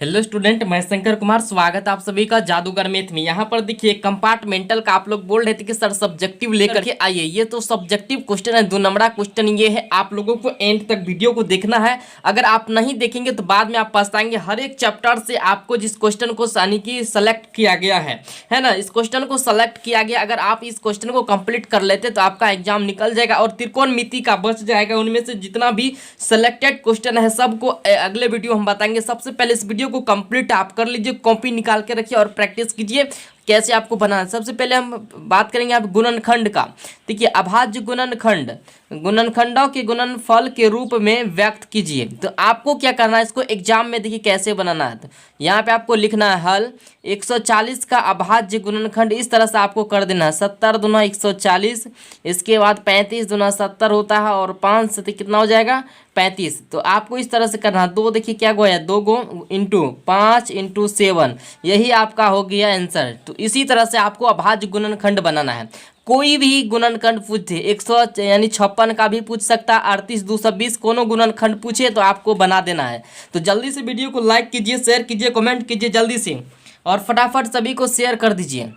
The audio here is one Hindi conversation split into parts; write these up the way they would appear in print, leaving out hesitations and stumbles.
हेलो स्टूडेंट, मैं शंकर कुमार। स्वागत है आप सभी का जादूगर मैथ में। यहाँ पर देखिए कंपार्टमेंटल का आप लोग बोल रहे थे कि सर सब्जेक्टिव लेकर के आइए। ये तो सब्जेक्टिव क्वेश्चन है, 2 नंबरा क्वेश्चन ये है। आप लोगों को एंड तक वीडियो को देखना है। अगर आप नहीं देखेंगे तो बाद में आप पछताएंगे। हर एक चैप्टर से आपको जिस क्वेश्चन को यानी कि सेलेक्ट किया गया है ना, इस क्वेश्चन को सेलेक्ट किया गया। अगर आप इस क्वेश्चन को कंप्लीट कर लेते तो आपका एग्जाम निकल जाएगा और त्रिकोणमिति का बच जाएगा। उनमें से जितना भी सेलेक्टेड क्वेश्चन है सबको अगले वीडियो हम बताएंगे। सबसे पहले इस वीडियो को कंप्लीट आप कर लीजिए, कॉपी निकाल के रखिए और प्रैक्टिस कीजिए कैसे आपको बनाना है। सबसे पहले हम बात करेंगे आप गुणनखंड का। देखिए अभाज्य गुणनखंड, गुणनखंडों के गुणनफल के रूप में व्यक्त कीजिए। तो आपको क्या करना है, इसको एग्जाम में देखिए कैसे बनाना है। तो यहाँ पे आपको लिखना है हल 140 का अभाज्य गुणनखंड। इस तरह से आपको कर देना है 70 दूना 140, इसके बाद 35 दूना 70 होता है और 5 से कितना हो जाएगा 35। तो आपको इस तरह से करना है। दो देखिए क्या गो है, 2 गो इंटू 5 इंटू 7, यही आपका हो गया आंसर। तो इसी तरह से आपको अभाज्य गुणनखंड बनाना है। कोई भी गुणनखंड पूछे 100 यानी 56 का भी पूछ सकता है, 38 220 कोनो गुणनखंड पूछे तो आपको बना देना है। तो जल्दी से वीडियो को लाइक कीजिए, शेयर कीजिए, कमेंट कीजिए जल्दी से और फटाफट सभी को शेयर कर दीजिए।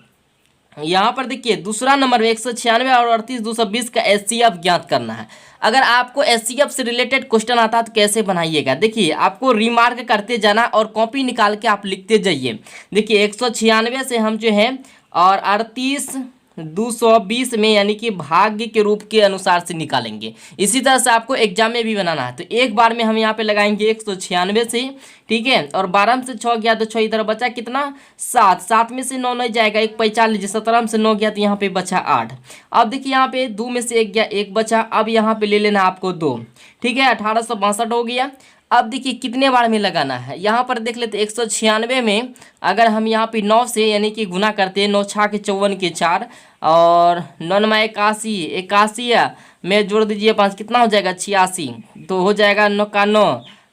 यहाँ पर देखिए दूसरा नंबर में 196 और 38 220 का एचसीएफ ज्ञात करना है। अगर आपको एचसीएफ से रिलेटेड क्वेश्चन आता है तो कैसे बनाइएगा, देखिए आपको रिमार्क करते जाना और कॉपी निकाल के आप लिखते जाइए। देखिए 196 से हम जो है और 38 220 में यानी कि भाग्य के रूप के अनुसार से निकालेंगे। इसी तरह से आपको एग्जाम में भी बनाना है। तो एक बार में हम यहाँ पे लगाएंगे 196 से, ठीक है, और 12 में से 6 गया तो 6 इधर बचा कितना 7, 7 में से 9 नहीं जाएगा, 1 45 लीजिए, 17 में से 9 गया तो यहाँ पे बचा 8। अब देखिए यहाँ पे 2 में से 1 गया, 1 बचा। अब यहाँ पे ले लेना आपको 2, ठीक है, 1862 हो गया। अब देखिए कितने बार में लगाना है, यहाँ पर देख लेते 196 में अगर हम यहाँ पे 9 से यानी कि गुना करते हैं, 9 छः के 54 के 4 और 9 में 81, 81 में जोड़ दीजिए 5, कितना हो जाएगा 86। तो हो जाएगा 9 का 9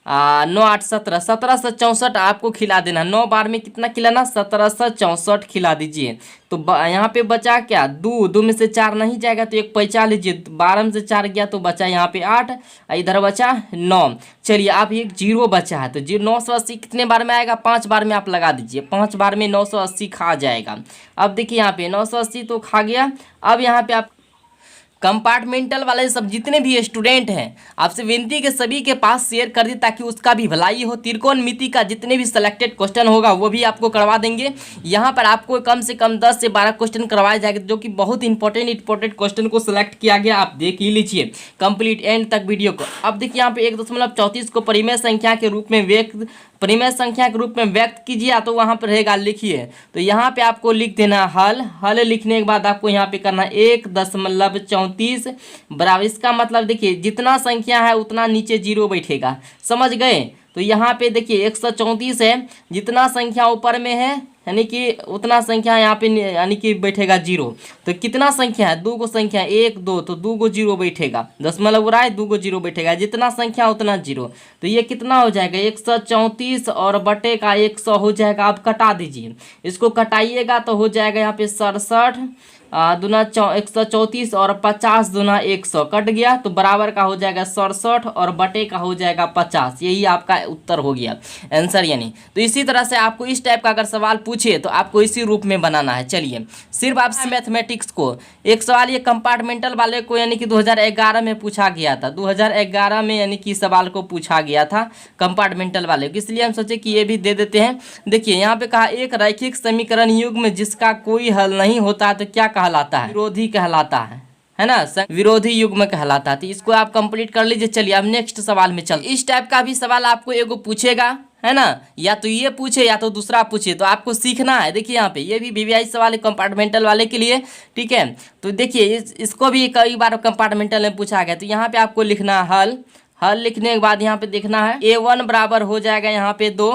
9 8 17, 1764 आपको खिला देना। 9 बार में कितना खिलाना 1764 खिला दीजिए। तो यहाँ पे बचा क्या 2, 2 में से 4 नहीं जाएगा तो 1 पैंचा लीजिए, 12 में से 4 गया तो बचा यहाँ पे 8, इधर बचा 9। चलिए अब एक 0 बचा है तो 980 कितने बार में आएगा, 5 बार में आप लगा दीजिए, 5 बार में 980 खा जाएगा। अब देखिए यहाँ पे 980 तो खा गया। अब यहाँ पे आप कंपार्टमेंटल वाले सब जितने भी स्टूडेंट हैं आपसे विनती के सभी के पास शेयर कर दी ताकि उसका भी भलाई हो। त्रिकोणमिति का जितने भी सिलेक्टेड क्वेश्चन होगा वो भी आपको करवा देंगे। यहाँ पर आपको कम से कम 10 से 12 क्वेश्चन करवाए जाएंगे जो कि बहुत इंपॉर्टेंट क्वेश्चन को सिलेक्ट किया गया। आप देख ही लीजिए कंप्लीट एंड तक वीडियो को। अब देखिए यहाँ पे 1.34 को परिमेय संख्या के रूप में व्यक्त कीजिए, या तो वहाँ पर रहेगा लिखिए। तो यहाँ पे आपको लिख देना हल लिखने के बाद आपको यहाँ पे करना 1.34 बराबर। इसका मतलब देखिए जितना संख्या है उतना नीचे 0 बैठेगा, समझ गए। तो यहाँ पे देखिए 134 है, जितना संख्या ऊपर में है यानी कि उतना संख्या यहाँ पे यानी कि बैठेगा 0। तो कितना संख्या है, 2 गो संख्या 1 2, तो 2 गो 0 बैठेगा, दशमलव उड़ाए 2 गो 0 बैठेगा, जितना संख्या उतना 0। तो ये कितना हो जाएगा 134 और बटे का 100 हो जाएगा। आप कटा दीजिए, इसको कटाइएगा तो हो जाएगा यहाँ पे 67 दूना 134 और 50 दूना 100 कट गया तो बराबर का हो जाएगा 67 और बटे का हो जाएगा 50। यही आपका उत्तर हो गया आंसर यानी। तो इसी तरह से आपको इस टाइप का अगर सवाल पूछे तो आपको इसी रूप में बनाना है। चलिए सिर्फ आप मैथमेटिक्स को एक सवाल ये कंपार्टमेंटल वाले को यानी कि 2011 में पूछा गया था, 2011 में यानी कि सवाल को पूछा गया था कंपार्टमेंटल वाले को, इसलिए हम सोचे कि ये भी दे देते हैं। देखिए यहाँ पे कहा एक रैखिक समीकरण युग्म जिसका कोई हल नहीं होता तो क्या कहलाता है, विरोधी कहलाता है ना, विरोधी युग्म कहलाता है। तो इसको आप कंप्लीट कर लीजिए। चलिए अब नेक्स्ट सवाल में चल। इस टाइप का भी सवाल आपको एगो पूछेगा है ना, या तो ये पूछे या तो दूसरा पूछे, तो आपको सीखना है। देखिए यहाँ पे ये भी वीवीआई सवाल है कंपार्टमेंटल वाले के लिए, ठीक है। तो देखिए इसको भी कई बार कंपार्टमेंटल में पूछा गया। तो यहाँ पे आपको लिखना है हल लिखने के बाद यहाँ पे देखना है A1 बराबर हो जाएगा यहाँ पे 2,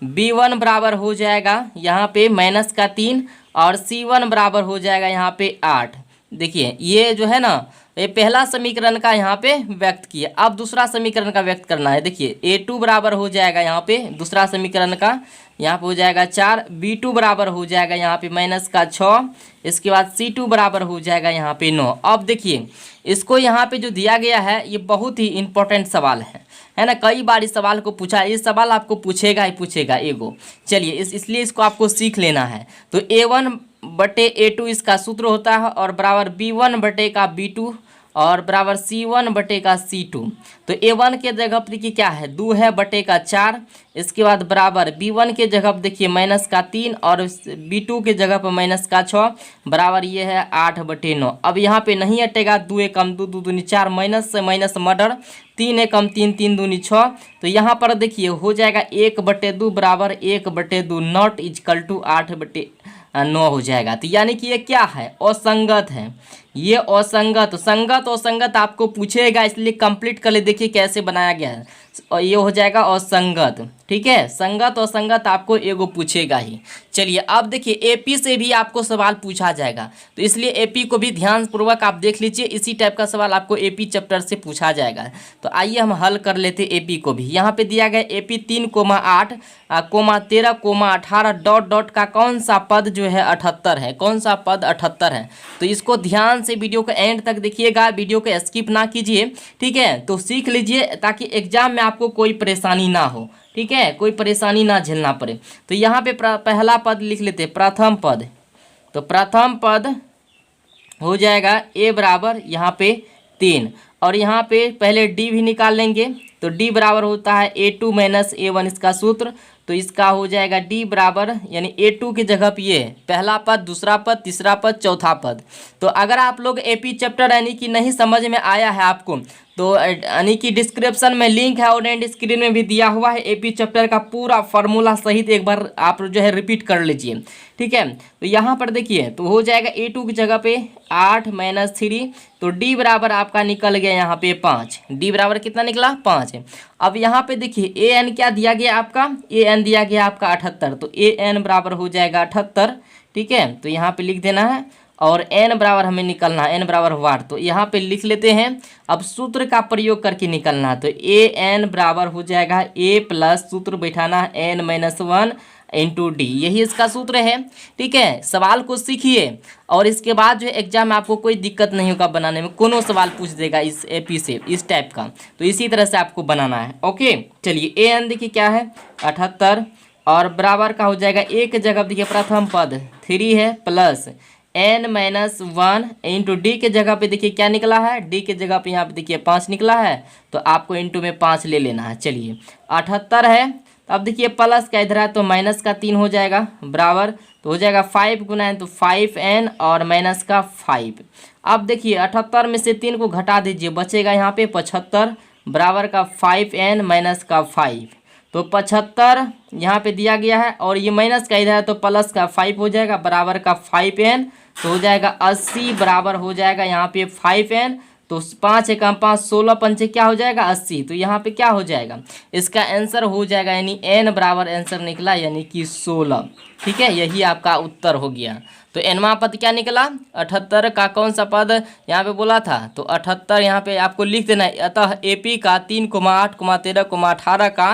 B1 बराबर हो जाएगा यहाँ पे -3 और C1 बराबर हो जाएगा यहाँ पे 8। देखिए ये जो है ना ये पहला समीकरण का यहाँ पे व्यक्त किया। अब दूसरा समीकरण का व्यक्त करना है। देखिए A2 बराबर हो जाएगा यहाँ पे दूसरा समीकरण का यहाँ पे हो जाएगा 4, B2 बराबर हो जाएगा यहाँ पे माइनस का 6, इसके बाद C2 बराबर हो जाएगा यहाँ पे 9। अब देखिए इसको यहाँ पे जो दिया गया है ये बहुत ही इंपॉर्टेंट सवाल है ना, कई बार इस सवाल को पूछा है, ये सवाल आपको पूछेगा ही पूछेगा एगो। चलिए इसलिए इसको आपको सीख लेना है। तो A1/A2 इसका सूत्र होता है और बराबर B1/B2 और बराबर C1/C2। तो A1 के जगह पर देखिए क्या है 2 है बटे का 4, इसके बाद बराबर B1 के जगह पर देखिए माइनस का 3 और B2 के जगह पर माइनस का 6 बराबर ये है 8/9। अब यहाँ पे नहीं हटेगा, 2 एकम 2, 2 दूनी 4, माइनस से माइनस मर्डर, 3 एकम 3, 3 दूनी 6। तो यहाँ पर देखिए हो जाएगा 1/2 बराबर 1/2 नॉट इजकल टू 8/9 हो जाएगा। तो यानी कि ये क्या है, असंगत है, ये असंगत। संगत असंगत आपको पूछेगा, इसलिए कंप्लीट कर ले। देखिए कैसे बनाया गया है, और ये हो जाएगा असंगत। ठीक है, संगत असंगत आपको एगो पूछेगा ही। चलिए अब देखिए एपी से भी आपको सवाल पूछा जाएगा, तो इसलिए एपी को भी ध्यानपूर्वक आप देख लीजिए, इसी टाइप का सवाल आपको एपी चैप्टर से पूछा जाएगा। तो आइए हम हल कर लेते एपी को भी। यहाँ पे दिया गया एपी 3,8, 13, 18 डॉट डॉट का कौन सा पद जो है 78 है, कौन सा पद 78 है। तो इसको ध्यान से वीडियो को एंड तक देखिएगा, वीडियो को स्किप ना कीजिए। ठीक है, तो सीख लीजिए ताकि एग्जाम में आपको कोई परेशानी ना हो। ठीक है, कोई परेशानी ना झेलना पड़े। तो यहाँ पे पहला पद लिख लेते हैं, प्रथम पद। तो प्रथम पद हो जाएगा a बराबर यहाँ पे 3, और यहाँ पे पहले d भी निकाल लेंगे। तो d बराबर होता है A2 माइनस A1 इसका सूत्र। तो इसका हो जाएगा d बराबर, यानी A2 की जगह पे ये पहला पद, दूसरा पद, तीसरा पद, चौथा पद। तो अगर आप लोग एपी चैप्टर यानी कि नहीं समझ में आया है आपको, तो यानी कि डिस्क्रिप्शन में लिंक है और एंड स्क्रीन में भी दिया हुआ है, एपी चैप्टर का पूरा फार्मूला सहित एक बार आप जो है रिपीट कर लीजिए। ठीक है, तो यहाँ पर देखिए तो हो जाएगा A2 की जगह पे 8 माइनस 3, तो d बराबर आपका निकल गया यहाँ पे 5। d बराबर कितना निकला, 5 है। अब यहाँ पे देखिए an क्या दिया गया आपका, an दिया गया आपका 78, तो an बराबर हो जाएगा 78। ठीक है, तो यहाँ पे लिख देना है, और n बराबर हमें निकलना है, n बराबर वाट। तो यहाँ पे लिख लेते हैं, अब सूत्र का प्रयोग करके निकलना है। तो an बराबर हो जाएगा a प्लस सूत्र बैठाना है n-1 इंटू डी, यही इसका सूत्र है। ठीक है, सवाल को सीखिए और इसके बाद जो है एग्जाम में आपको कोई दिक्कत नहीं होगा बनाने में, कोनो सवाल पूछ देगा इस एपी से इस टाइप का। तो इसी तरह से आपको बनाना है। ओके, चलिए an देखिए क्या है 78, और बराबर का हो जाएगा एक जगह देखिए प्रथम पद 3 है प्लस n-1 इंटू डी के जगह पे देखिए क्या निकला है, डी के जगह पे यहाँ पे देखिए 5 निकला है, तो आपको इंटू में 5 ले लेना है। चलिए 78 है, अब देखिए प्लस का इधर है तो माइनस का 3 हो जाएगा, बराबर तो हो जाएगा 5 गुना तो 5n और माइनस का 5। अब देखिए 78 में से 3 को घटा दीजिए, बचेगा यहाँ पे 75 बराबर का 5n माइनस का 5। तो 75 यहाँ पे दिया गया है, और ये माइनस का इधर है तो प्लस का 5 हो जाएगा बराबर का 5n, तो हो जाएगा 80 बराबर हो जाएगा यहाँ पे 5n। तो 5 एकम 5, 16 पंचे क्या हो जाएगा 80। तो यहाँ पे क्या हो जाएगा, इसका आंसर हो जाएगा, यानी n बराबर आंसर निकला यानी कि 16। ठीक है, यही आपका उत्तर हो गया। तो nवां पद क्या निकला, 78 का कौन सा पद यहाँ पे बोला था, तो 78 यहाँ पे आपको लिख देना है। अतः एपी का 3,8, 13, 18 का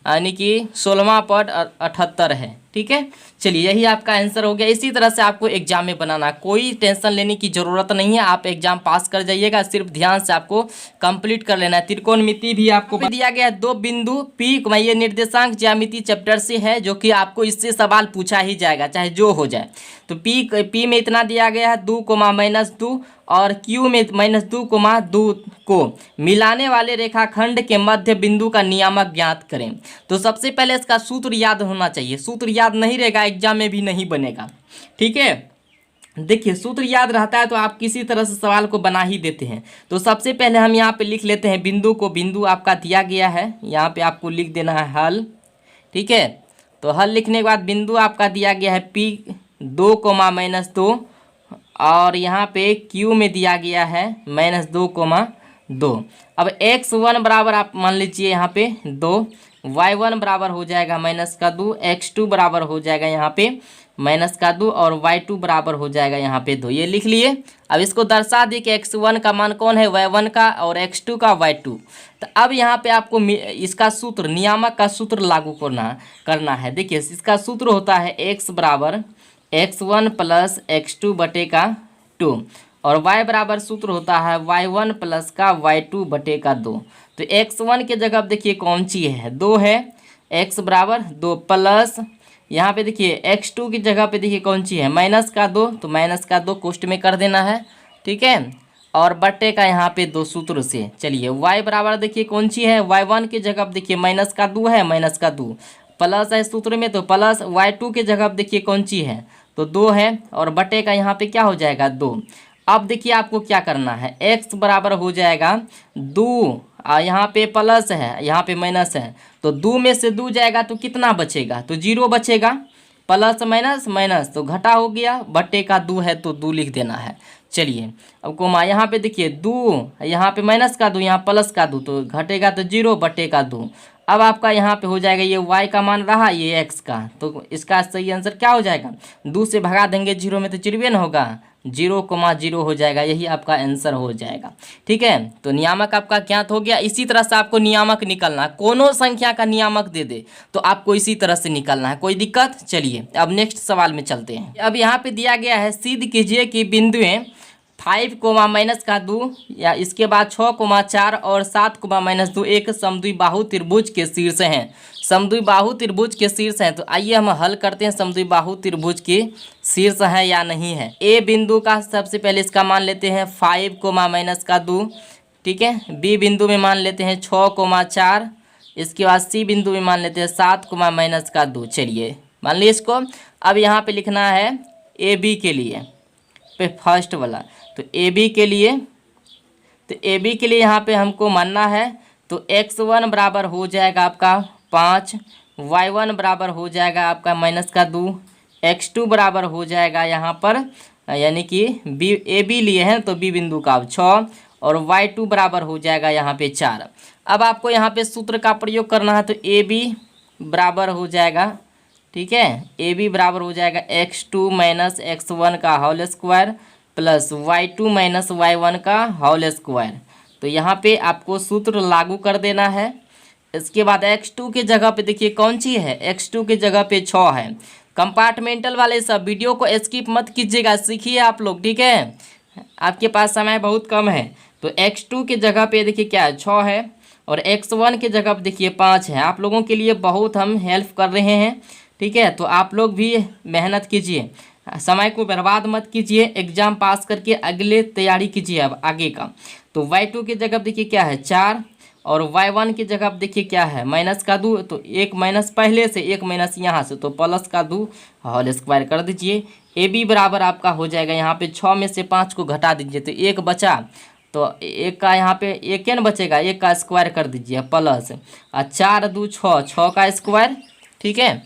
यानी कि 16वां पद 78 है। ठीक है, चलिए यही आपका आंसर हो गया। इसी तरह से आपको एग्जाम में बनाना, कोई टेंशन लेने की ज़रूरत नहीं है, आप एग्जाम पास कर जाइएगा, सिर्फ ध्यान से आपको कंप्लीट कर लेना है। त्रिकोणमिति भी आपको दिया गया है, 2 बिंदु पी, ये निर्देशांक ज्यामिति चैप्टर से है, जो कि आपको इससे सवाल पूछा ही जाएगा चाहे जो हो जाए। तो पी में इतना दिया गया है 2, -2, और क्यू में -2, -2 को मिलाने वाले रेखाखंड के मध्य बिंदु का नियामक ज्ञात करें। तो सबसे पहले इसका सूत्र याद होना चाहिए, सूत्र याद नहीं रहेगा एग्जाम में भी नहीं बनेगा। ठीक है, देखिए सूत्र याद रहता है तो आप किसी तरह से सवाल को बना ही देते हैं। तो सबसे पहले हम यहाँ पे लिख लेते हैं बिंदु को, बिंदु आपका दिया गया है, यहाँ पे आपको लिख देना है हल। ठीक है, तो हल लिखने के बाद बिंदु आपका दिया गया है P 2, -2, और यहाँ पे Q में दिया गया है -2, 2। अब x1 बराबर आप मान लीजिए यहाँ पे 2, y1 बराबर हो जाएगा माइनस का 2, x2 बराबर हो जाएगा यहाँ पे माइनस का 2 और y2 बराबर हो जाएगा यहाँ पे 2। ये लिख लिए। अब इसको दर्शा दी कि x1 का मान कौन है, y1 का, और x2 का y2। तो अब यहाँ पे आपको इसका सूत्र, नियामक का सूत्र लागू करना है। देखिए इसका सूत्र होता है x बराबर x1 प्लस x2 बटे का 2 और y बराबर सूत्र होता है y1 प्लस का y2 बटे का 2। तो x1 के जगह देखिए कौन सी है, 2 है, x बराबर 2 प्लस यहाँ पे देखिए x2 की जगह पे देखिए कौन सी है, माइनस का 2, तो माइनस का 2 कोष्ट में कर देना है, ठीक है, और बटे का यहाँ पे 2 सूत्र से। चलिए y बराबर देखिए कौन सी है, y1 की जगह देखिए माइनस का 2 है, माइनस का 2 प्लस है सूत्र में, तो प्लस y2 की जगह देखिए कौन सी है, तो 2 है, और बटे का यहाँ पे क्या हो जाएगा 2। अब देखिए आपको क्या करना है, x बराबर हो जाएगा 2, यहाँ पे प्लस है, यहाँ पे माइनस है, तो 2 में से 2 जाएगा तो कितना बचेगा, तो 0 बचेगा, प्लस माइनस माइनस तो घटा हो गया, बटे का 2 है तो 2 लिख देना है। चलिए अब कोमा यहाँ पे देखिए 2, यहाँ पे माइनस का 2, यहाँ प्लस का 2, तो घटेगा तो 0 बटे का 2। अब आपका यहाँ पे हो जाएगा ये y का मान रहा, ये x का, तो इसका सही आंसर क्या हो जाएगा, 2 से भगा देंगे 0 में तो 0 न होगा, 0,0 हो जाएगा, यही आपका आंसर हो जाएगा। ठीक है, तो नियामक आपका ज्ञात हो गया। इसी तरह से आपको नियामक निकालना, कोनो संख्या का नियामक दे दे तो आपको इसी तरह से निकालना है, कोई दिक्कत। चलिए अब नेक्स्ट सवाल में चलते हैं। अब यहाँ पे दिया गया है, सिद्ध कीजिए कि बिंदुएं 5, माइनस का 2 या इसके बाद 6, 4 और 7, -2 एक समद्विबाहु त्रिभुज के शीर्ष हैं। समद्विबाहु त्रिभुज के शीर्ष हैं, तो आइए हम हल करते हैं समद्विबाहु त्रिभुज के शीर्ष है या नहीं है। ए बिंदु का सबसे पहले इसका मान लेते हैं 5, -2, ठीक है। बी बिंदु में मान लेते हैं 6, 4, इसके बाद सी बिंदु में मान लेते हैं 7, -2। चलिए मान लीजिए इसको। अब यहाँ पे लिखना है ए बी के लिए, पे फर्स्ट वाला, तो ए बी के लिए, तो ए बी के लिए यहाँ पे हमको मानना है, तो x1 बराबर हो जाएगा आपका 5, y1 बराबर हो जाएगा आपका -2, x2 बराबर हो जाएगा यहाँ पर, यानी कि बी ए बी लिए हैं तो बी बिंदु का 6, और y2 बराबर हो जाएगा यहाँ पे 4। अब आपको यहाँ पे सूत्र का प्रयोग करना है, तो ए बी बराबर हो जाएगा, ठीक है, ए बी बराबर हो जाएगा x2 - x1 का whole square plus y2 - y1 का होल स्क्वायर। तो यहाँ पे आपको सूत्र लागू कर देना है। इसके बाद x2 के जगह पे देखिए कौन सी है, x2 के जगह पे 6 है। कंपार्टमेंटल वाले सब वीडियो को स्किप मत कीजिएगा, सीखिए आप लोग, ठीक है, आपके पास समय बहुत कम है। तो x2 के जगह पे देखिए क्या है, 6 है, और x1 के जगह पे देखिए 5 है। आप लोगों के लिए बहुत हम हेल्प कर रहे हैं, ठीक है, तो आप लोग भी मेहनत कीजिए, समय को बर्बाद मत कीजिए, एग्जाम पास करके अगले तैयारी कीजिए अब आगे का। तो y2 की जगह देखिए क्या है 4, और y1 की जगह देखिए क्या है -2, तो एक माइनस पहले से, एक माइनस यहाँ से, तो प्लस का 2 होल स्क्वायर कर दीजिए। ए बी बराबर आपका हो जाएगा, यहाँ पे 6 में से 5 को घटा दीजिए तो 1 बचा, तो 1 का यहाँ पे 1 न बचेगा, 1 का स्क्वायर कर दीजिए प्लस, और 4 2 6, 6 का स्क्वायर, ठीक है।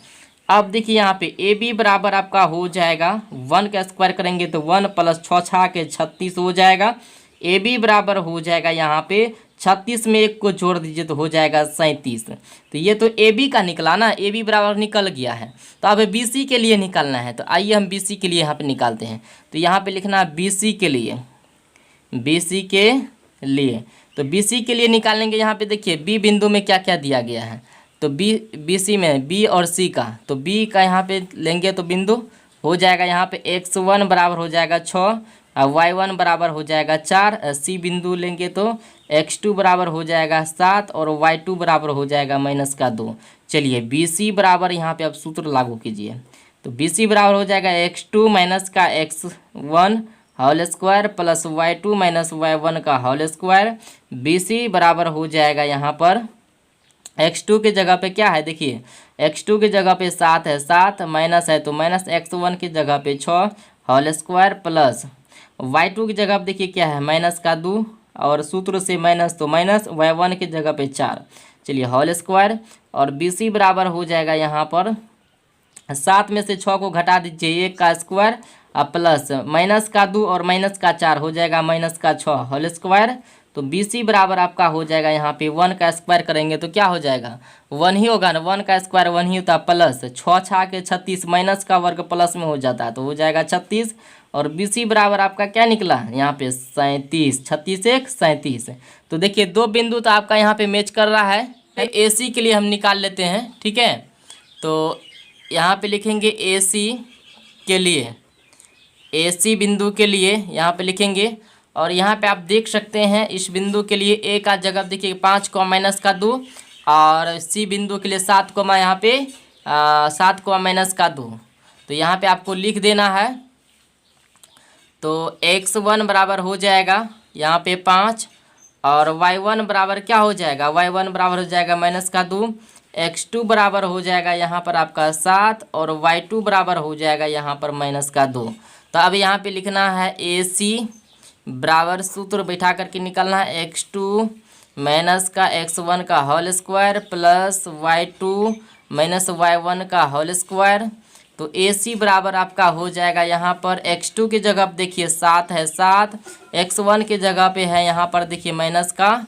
अब देखिए यहाँ पे ए बी बराबर आपका हो जाएगा 1 का स्क्वायर करेंगे तो 1 + 6 × के 36 हो जाएगा। ए बी बराबर हो जाएगा यहाँ पे 36 में 1 को जोड़ दीजिए तो हो जाएगा 37। तो ये तो ए बी का निकला ना, ए बी बराबर निकल गया है। तो अब बी सी के लिए निकालना है, तो आइए हम बी सी के लिए यहाँ पे निकालते हैं। तो यहाँ पे लिखना है बी सी के लिए, बी सी के लिए, तो बी सी के लिए निकालेंगे। यहाँ पे देखिए बी बिंदु में क्या क्या दिया गया है, तो बी सी में बी और सी का, तो बी का यहाँ पे लेंगे तो बिंदु हो जाएगा यहाँ पे x1 बराबर हो जाएगा 6, और y1 बराबर हो जाएगा 4, सी बिंदु लेंगे तो x2 बराबर हो जाएगा 7, और y2 बराबर हो जाएगा -2। चलिए बी सी बराबर यहाँ पे आप सूत्र लागू कीजिए, तो बी सी बराबर हो जाएगा x2 - का x1 whole square plus y2 - y1 का होल स्क्वायर। बी सी बराबर हो जाएगा यहाँ पर x2 के जगह पे क्या है, देखिए x2 के जगह पे 7 है, 7 माइनस है तो -x1 की जगह पे 6 होल स्क्वायर प्लस y2 की जगह पे देखिए क्या है -2, और सूत्र से माइनस तो माइनस, y1 की जगह पे 4। चलिए होल स्क्वायर, और बी सी बराबर हो जाएगा यहाँ पर 7 में से 6 को घटा दीजिए, 1 का स्क्वायर प्लस -2 और -4 हो जाएगा -6 होल स्क्वायर। तो बी सी बराबर आपका हो जाएगा यहाँ पे 1 का स्क्वायर करेंगे तो क्या हो जाएगा 1 ही होगा ना, 1 का स्क्वायर 1 ही होता है, प्लस 6 छा के 36 माइनस का वर्ग प्लस में हो जाता है तो हो जाएगा 36। और बी सी बराबर आपका क्या निकला यहाँ पे 37, 36 एक 37। तो देखिए दो बिंदु तो आपका यहाँ पे मैच कर रहा है। ए सी के लिए हम निकाल लेते हैं, ठीक है। तो यहाँ पे लिखेंगे ए सी के लिए, ए सी बिंदु के लिए यहाँ पे लिखेंगे। और यहाँ पे आप देख सकते हैं इस बिंदु के लिए ए का जगह देखिए 5 को माइनस का 2, और सी बिंदु के लिए 7 को यहाँ पे 7 को माइनस का 2। तो यहाँ पे आपको लिख देना है। तो x1 बराबर हो जाएगा यहाँ पे 5, और y1 बराबर क्या हो जाएगा, y1 बराबर हो जाएगा माइनस का 2, x2 बराबर हो जाएगा यहाँ पर आपका 7, और y2 बराबर हो जाएगा यहाँ पर माइनस का 2। तो अब यहाँ पे लिखना है ए सी बराबर सूत्र बैठा करके निकलना है x2 माइनस का x1 का whole square plus y2 minus y1 का होल स्क्वायर। तो ए सी बराबर आपका हो जाएगा यहाँ पर x2 की जगह पर देखिए 7 है 7, x1 की जगह पे है यहाँ पर देखिए माइनस का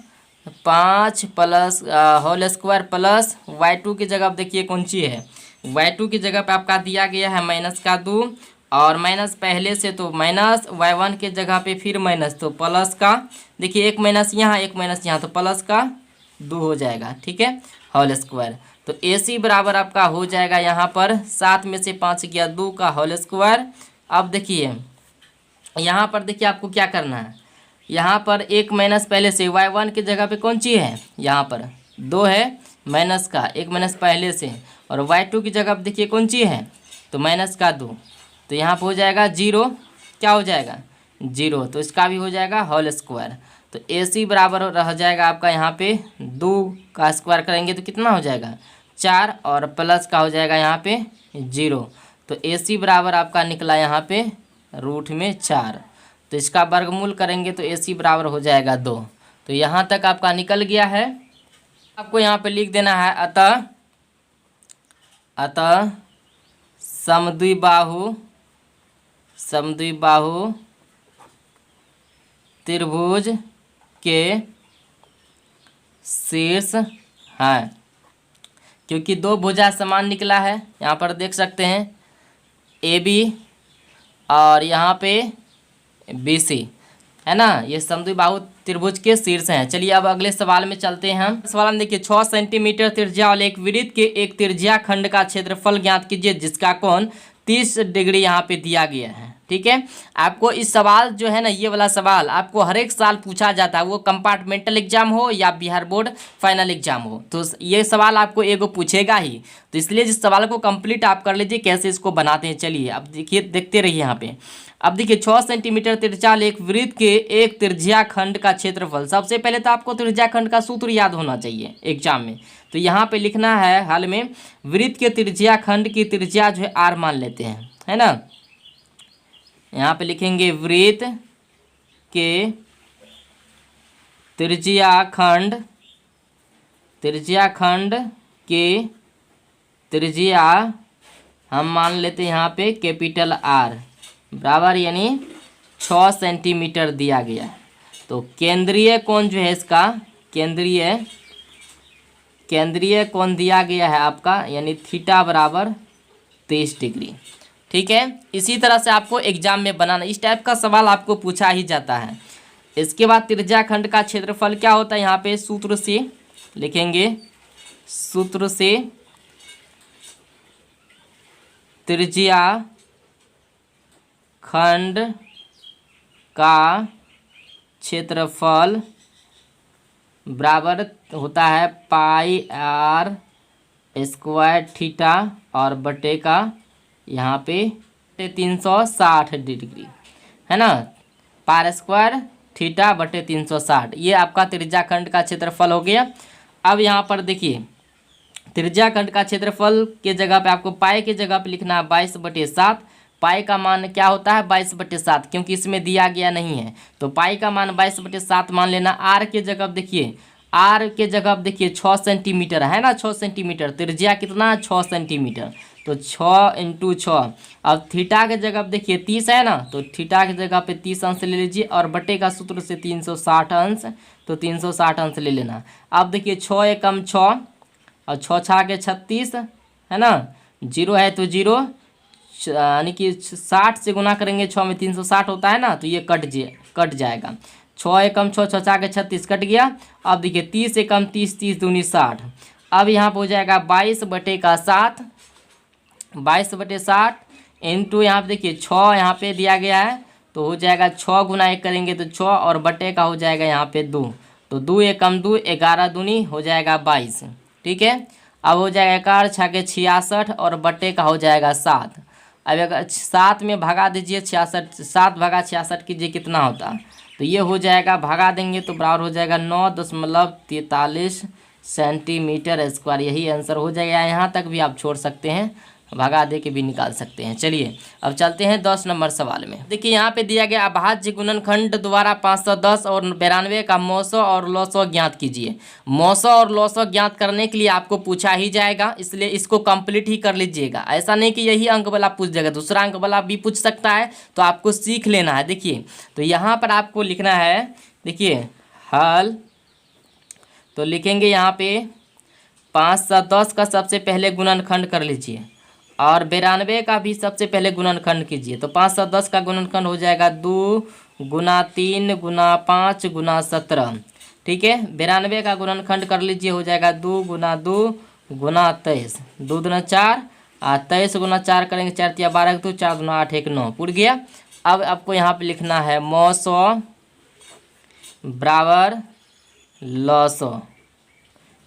5 plus whole square plus y2 की जगह पर देखिए कौन सी है, y2 की जगह पे आपका दिया गया है माइनस का 2, और माइनस पहले से तो माइनस, y1 के जगह पे फिर माइनस तो प्लस का देखिए एक माइनस यहाँ एक माइनस यहाँ तो प्लस का 2 हो जाएगा, ठीक है, होल स्क्वायर। तो ए सी बराबर आपका हो जाएगा यहाँ पर 7 में से 5 गया 2 का होल स्क्वायर। अब देखिए यहाँ पर देखिए आपको क्या करना है, यहाँ पर एक माइनस पहले से y1 की जगह पे कौन सी है, यहाँ पर 2 है माइनस का एक माइनस पहले से, और y2 की जगह पे देखिए कौन सी है तो माइनस का 2। तो यहाँ पर हो जाएगा 0, क्या हो जाएगा 0, तो इसका भी हो जाएगा होल स्क्वायर। तो ए सी बराबर रह जाएगा आपका यहाँ पे 2 का स्क्वायर करेंगे तो कितना हो जाएगा 4, और प्लस का हो जाएगा यहाँ पे 0। तो ए सी बराबर आपका निकला यहाँ पे रूट में 4। तो इसका वर्गमूल करेंगे तो ए सी बराबर हो जाएगा 2। तो यहाँ तक आपका निकल गया है। आपको यहाँ पे लिख देना है अतः समद्विबाहु त्रिभुज के शीर्ष हैं, क्योंकि दो भुजा समान निकला है यहाँ पर देख सकते हैं ए बी और यहाँ पे बी सी है ना, ये समद्विबाहु त्रिभुज के शीर्ष हैं। चलिए अब अगले सवाल में चलते हैं हम। सवाल में देखिए 6 सेंटीमीटर त्रिज्या वाले एक वृत्त के एक त्रिज्या खंड का क्षेत्रफल ज्ञात कीजिए जिसका कोण 30 डिग्री यहाँ पे दिया गया है, ठीक है। आपको इस सवाल जो है ना, ये वाला सवाल आपको हर एक साल पूछा जाता है, वो कंपार्टमेंटल एग्जाम हो या बिहार बोर्ड फाइनल एग्जाम हो, तो ये सवाल आपको एगो पूछेगा ही। तो इसलिए जिस सवाल को कंप्लीट आप कर लीजिए कैसे इसको बनाते हैं। चलिए अब देखिए, देखते रहिए यहाँ पे। अब देखिए 6 सेंटीमीटर त्रिज्या एक वृत्त के एक त्रिज्या खंड का क्षेत्रफल। सबसे पहले तो आपको त्रिज्या खंड का सूत्र याद होना चाहिए एग्जाम में। तो यहाँ पे लिखना है हाल में वृत्त के त्रिज्या खंड की त्रिज्या जो है r मान लेते हैं, है ना। यहाँ पे लिखेंगे वृत्त के त्रिज्या खंड के त्रिज्या हम मान लेते हैं यहाँ पे कैपिटल R बराबर यानी 6 सेंटीमीटर दिया गया है। तो केंद्रीय कोण जो है इसका केंद्रीय कोण दिया गया है आपका यानी थीटा बराबर 30 डिग्री, ठीक है। इसी तरह से आपको एग्जाम में बनाना, इस टाइप का सवाल आपको पूछा ही जाता है। इसके बाद त्रिज्या खंड का क्षेत्रफल क्या होता है, यहाँ पे सूत्र से लिखेंगे, सूत्र से त्रिज्या खंड का क्षेत्रफल बराबर होता है पाई r स्क्वायर थीटा और बटे का यहाँ पे 360 डिग्री, है ना, पार स्क्वायर थीटा बटे 360। ये आपका त्रिज्या खंड का क्षेत्रफल हो गया। अब यहाँ पर देखिए त्रिज्या खंड का क्षेत्रफल के जगह पे आपको पाई के जगह पे लिखना है 22/7। पाई का मान क्या होता है 22/7, क्योंकि इसमें दिया गया नहीं है तो पाई का मान 22/7 मान लेना। आर के जगह देखिए, आर के जगह देखिए 6 सेंटीमीटर है ना, 6 सेंटीमीटर त्रिज्या कितना 6 सेंटीमीटर, तो 6 × 6। अब थीटा के जगह देखिए 30 है ना, तो थीटा की जगह पे 30 अंश ले लीजिए और बटे का सूत्र से 360 अंश। तो 360 अंश ले लेना। अब देखिए 6 एकम 6 और 6 छा के 36 है ना, 0 है तो 0, यानी कि 60 से गुना करेंगे 6 में 360 होता है ना, तो ये कट जाएगा। 6 एकम 6, 6 छा के 36 कट गया। अब देखिए 30 एकम 30, 30 दूनी 60। अब यहाँ पर हो जाएगा 22/7, 22/7 इंटू यहाँ पे देखिए 6 यहाँ पे दिया गया है, तो हो जाएगा 6 गुना 1 करेंगे तो 6 और बटे का हो जाएगा यहाँ पे 2, तो 2 एकम 2, 11 दूनी हो जाएगा 22। ठीक है, अब हो जाएगा 11 छाके 66 और बटे का हो जाएगा 7। अब अगर 7 में भगा दीजिए 66, 7 भागा 66 कीजिए कितना होता, तो ये हो जाएगा, भगा देंगे तो बराबर हो जाएगा 9.43 सेंटीमीटर स्क्वायर। यही आंसर हो जाएगा। यहाँ तक भी आप छोड़ सकते हैं, भगा दे के भी निकाल सकते हैं। चलिए अब चलते हैं 10 नंबर सवाल में। देखिए यहाँ पे दिया गया अभाज्य गुणनखंड द्वारा 510 और 92 का मौसो और लौसो ज्ञात कीजिए। मौसो और लौसो ज्ञात करने के लिए आपको पूछा ही जाएगा, इसलिए इसको कंप्लीट ही कर लीजिएगा। ऐसा नहीं कि यही अंक वाला पूछ जाएगा, दूसरा अंक वाला भी पूछ सकता है, तो आपको सीख लेना है। देखिए तो यहाँ पर आपको लिखना है, देखिए हल, तो लिखेंगे यहाँ पे 510 का सबसे पहले गुणनखंड कर लीजिए और 92 का भी सबसे पहले गुणनखंड कीजिए। तो 510 का गुणनखंड हो जाएगा 2 गुना 3 गुना 5 गुना 17। ठीक है, 92 का गुणनखंड कर लीजिए, हो जाएगा 2 गुना 2 गुना 23, 2 दूना 4 और 23 गुना 4 करेंगे 4 तिया 12, तो 4 दूना 8 1 9 पूर गया। अब आपको यहाँ पे लिखना है मौसो बराबर लौसो,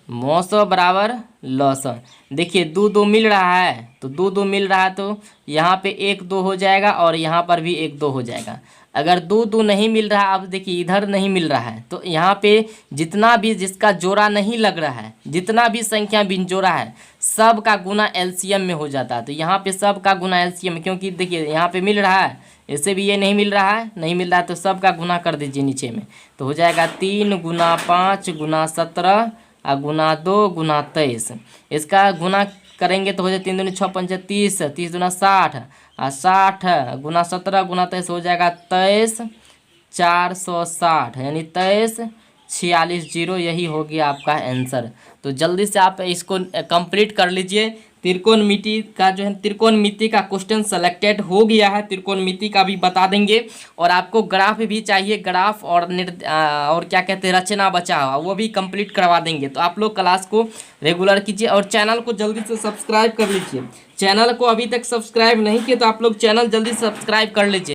मौसो बराबर लौसो। देखिए 2 2 मिल रहा है, तो 2 2 मिल रहा है, तो यहाँ पे 1 2 हो जाएगा और यहाँ पर भी 1 2 हो जाएगा। अगर 2 2 नहीं मिल रहा, अब देखिए इधर नहीं मिल रहा है, तो यहाँ पे जितना भी जिसका जोड़ा नहीं लग रहा है, जितना भी संख्या बिन जोड़ा है, सब का गुना एलसीएम में हो जाता है। तो यहाँ पे सब का गुना एलसीएम, क्योंकि देखिए यहाँ पे मिल रहा है, इससे भी ये नहीं मिल रहा है, नहीं मिल रहा है, तो सब का गुना कर दीजिए नीचे में, तो हो जाएगा 3 गुना 5 गुना 17 और गुना 2 गुना 23। इसका गुना करेंगे तो हो जाए 3 दूनी 6 5 30, 30 दूना 60 और 60 गुना 17 गुना 23 हो जाएगा 23 460, यानी 23 46 0। यही हो गया आपका आंसर। तो जल्दी से आप इसको कंप्लीट कर लीजिए। त्रिकोणमिति का जो है, त्रिकोणमिति का क्वेश्चन सेलेक्टेड हो गया है, त्रिकोणमिति का भी बता देंगे। और आपको ग्राफ भी चाहिए, ग्राफ और और क्या कहते हैं रचना बचा हुआ, वो भी कंप्लीट करवा देंगे। तो आप लोग क्लास को रेगुलर कीजिए और चैनल को जल्दी से सब्सक्राइब कर लीजिए। चैनल को अभी तक सब्सक्राइब नहीं किया तो आप लोग चैनल जल्दी सब्सक्राइब कर लीजिए।